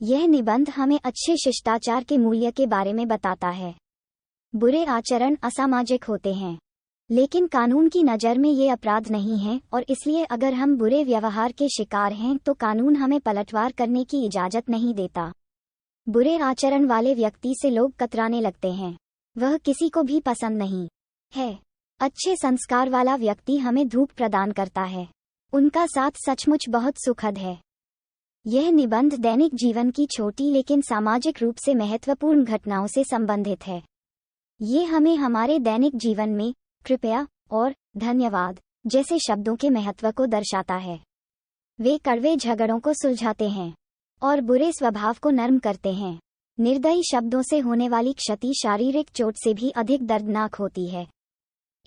यह निबंध हमें अच्छे शिष्टाचार के मूल्य के बारे में बताता है। बुरे आचरण असामाजिक होते हैं, लेकिन कानून की नज़र में ये अपराध नहीं है, और इसलिए अगर हम बुरे व्यवहार के शिकार हैं तो कानून हमें पलटवार करने की इजाज़त नहीं देता। बुरे आचरण वाले व्यक्ति से लोग कतराने लगते हैं, वह किसी को भी पसंद नहीं है। अच्छे संस्कार वाला व्यक्ति हमें धूप प्रदान करता है, उनका साथ सचमुच बहुत सुखद है। यह निबंध दैनिक जीवन की छोटी लेकिन सामाजिक रूप से महत्वपूर्ण घटनाओं से संबंधित है। ये हमें हमारे दैनिक जीवन में कृपया और धन्यवाद जैसे शब्दों के महत्व को दर्शाता है। वे कड़वे झगड़ों को सुलझाते हैं और बुरे स्वभाव को नर्म करते हैं। निर्दयी शब्दों से होने वाली क्षति शारीरिक चोट से भी अधिक दर्दनाक होती है।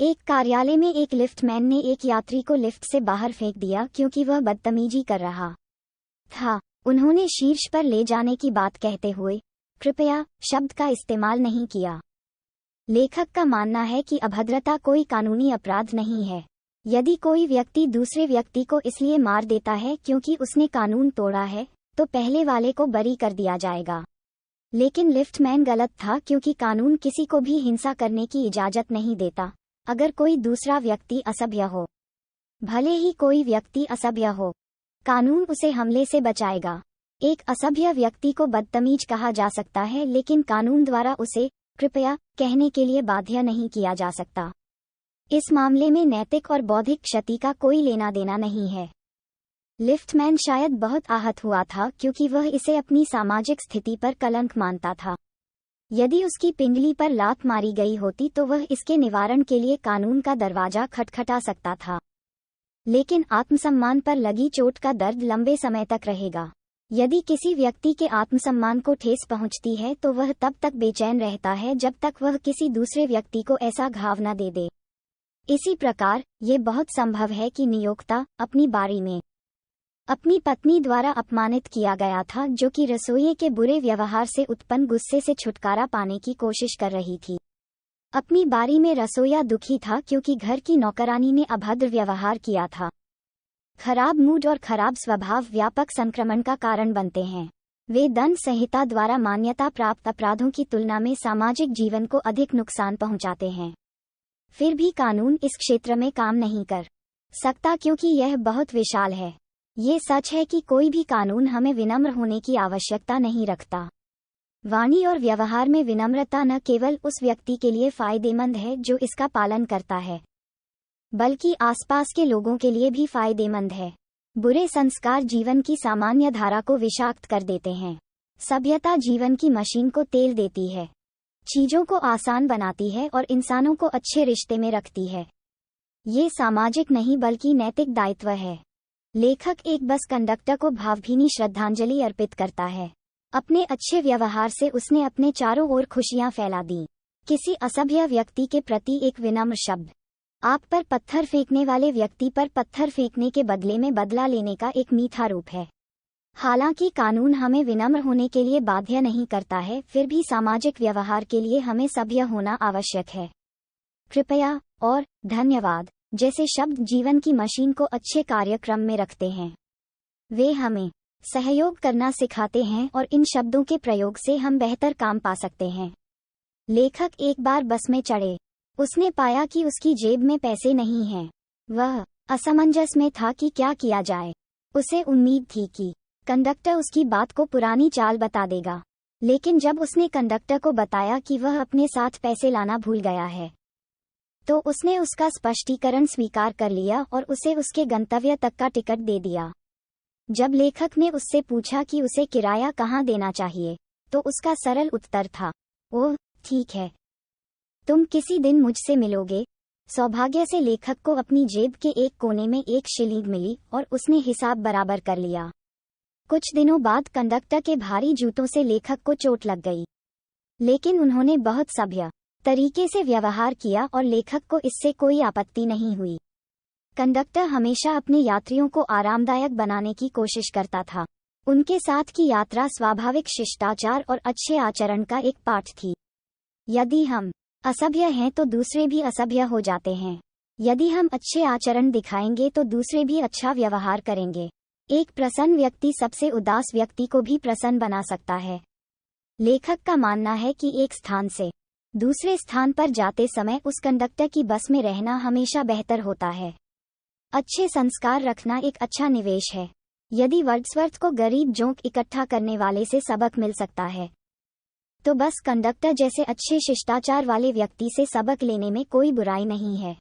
एक कार्यालय में एक लिफ्टमैन ने एक यात्री को लिफ्ट से बाहर फेंक दिया क्योंकि वह बदतमीजी कर रहा था। उन्होंने शीर्ष पर ले जाने की बात कहते हुए कृपया शब्द का इस्तेमाल नहीं किया। लेखक का मानना है कि अभद्रता कोई कानूनी अपराध नहीं है। यदि कोई व्यक्ति दूसरे व्यक्ति को इसलिए मार देता है क्योंकि उसने कानून तोड़ा है, तो पहले वाले को बरी कर दिया जाएगा। लेकिन लिफ्टमैन गलत था क्योंकि कानून किसी को भी हिंसा करने की इजाज़त नहीं देता, अगर कोई दूसरा व्यक्ति असभ्य हो। भले ही कोई व्यक्ति असभ्य हो, कानून उसे हमले से बचाएगा। एक असभ्य व्यक्ति को बदतमीज कहा जा सकता है, लेकिन कानून द्वारा उसे कृपया कहने के लिए बाध्य नहीं किया जा सकता। इस मामले में नैतिक और बौद्धिक क्षति का कोई लेना देना नहीं है। लिफ्टमैन शायद बहुत आहत हुआ था क्योंकि वह इसे अपनी सामाजिक स्थिति पर कलंक मानता था। यदि उसकी पिंडली पर लात मारी गई होती तो वह इसके निवारण के लिए कानून का दरवाजा खटखटा सकता था। लेकिन आत्मसम्मान पर लगी चोट का दर्द लंबे समय तक रहेगा। यदि किसी व्यक्ति के आत्मसम्मान को ठेस पहुंचती है तो वह तब तक बेचैन रहता है जब तक वह किसी दूसरे व्यक्ति को ऐसा घाव न दे दे। इसी प्रकार ये बहुत संभव है कि नियोक्ता अपनी बारी में अपनी पत्नी द्वारा अपमानित किया गया था, जो कि रसोइये के बुरे व्यवहार से उत्पन्न गुस्से से छुटकारा पाने की कोशिश कर रही थी। अपनी बारी में रसोइया दुखी था क्योंकि घर की नौकरानी ने अभद्र व्यवहार किया था। खराब मूड और खराब स्वभाव व्यापक संक्रमण का कारण बनते हैं। वे दंड संहिता द्वारा मान्यता प्राप्त अपराधों की तुलना में सामाजिक जीवन को अधिक नुकसान पहुंचाते हैं। फिर भी कानून इस क्षेत्र में काम नहीं कर सकता क्योंकि यह बहुत विशाल है। ये सच है कि कोई भी कानून हमें विनम्र होने की आवश्यकता नहीं रखता। वाणी और व्यवहार में विनम्रता न केवल उस व्यक्ति के लिए फायदेमंद है जो इसका पालन करता है, बल्कि आसपास के लोगों के लिए भी फायदेमंद है। बुरे संस्कार जीवन की सामान्य धारा को विषाक्त कर देते हैं। सभ्यता जीवन की मशीन को तेल देती है, चीजों को आसान बनाती है और इंसानों को अच्छे रिश्ते में रखती है। ये सामाजिक नहीं बल्कि नैतिक दायित्व है। लेखक एक बस कंडक्टर को भावभीनी श्रद्धांजलि अर्पित करता है। अपने अच्छे व्यवहार से उसने अपने चारों ओर खुशियां फैला दी। किसी असभ्य व्यक्ति के प्रति एक विनम्र शब्द आप पर पत्थर फेंकने वाले व्यक्ति पर पत्थर फेंकने के बदले में बदला लेने का एक मीठा रूप है। हालांकि कानून हमें विनम्र होने के लिए बाध्य नहीं करता है, फिर भी सामाजिक व्यवहार के लिए हमें सभ्य होना आवश्यक है। कृपया और धन्यवाद जैसे शब्द जीवन की मशीन को अच्छे कार्यक्रम में रखते हैं। वे हमें सहयोग करना सिखाते हैं और इन शब्दों के प्रयोग से हम बेहतर काम पा सकते हैं। लेखक एक बार बस में चढ़े। उसने पाया कि उसकी जेब में पैसे नहीं हैं। वह असमंजस में था कि क्या किया जाए। उसे उम्मीद थी कि कंडक्टर उसकी बात को पुरानी चाल बता देगा, लेकिन जब उसने कंडक्टर को बताया कि वह अपने साथ पैसे लाना भूल गया है, तो उसने उसका स्पष्टीकरण स्वीकार कर लिया और उसे उसके गंतव्य तक का टिकट दे दिया। जब लेखक ने उससे पूछा कि उसे किराया कहाँ देना चाहिए, तो उसका सरल उत्तर था, ओह ठीक है, तुम किसी दिन मुझसे मिलोगे। सौभाग्य से लेखक को अपनी जेब के एक कोने में एक शिलींग मिली और उसने हिसाब बराबर कर लिया। कुछ दिनों बाद कंडक्टर के भारी जूतों से लेखक को चोट लग गई, लेकिन उन्होंने बहुत सभ्य तरीके से व्यवहार किया और लेखक को इससे कोई आपत्ति नहीं हुई। कंडक्टर हमेशा अपने यात्रियों को आरामदायक बनाने की कोशिश करता था। उनके साथ की यात्रा स्वाभाविक शिष्टाचार और अच्छे आचरण का एक पाठ थी। यदि हम असभ्य हैं तो दूसरे भी असभ्य हो जाते हैं। यदि हम अच्छे आचरण दिखाएंगे तो दूसरे भी अच्छा व्यवहार करेंगे। एक प्रसन्न व्यक्ति सबसे उदास व्यक्ति को भी प्रसन्न बना सकता है। लेखक का मानना है कि एक स्थान से दूसरे स्थान पर जाते समय उस कंडक्टर की बस में रहना हमेशा बेहतर होता है। अच्छे संस्कार रखना एक अच्छा निवेश है। यदि वर्ड्सवर्थ को गरीब जोंक इकट्ठा करने वाले से सबक मिल सकता है, तो बस कंडक्टर जैसे अच्छे शिष्टाचार वाले व्यक्ति से सबक लेने में कोई बुराई नहीं है।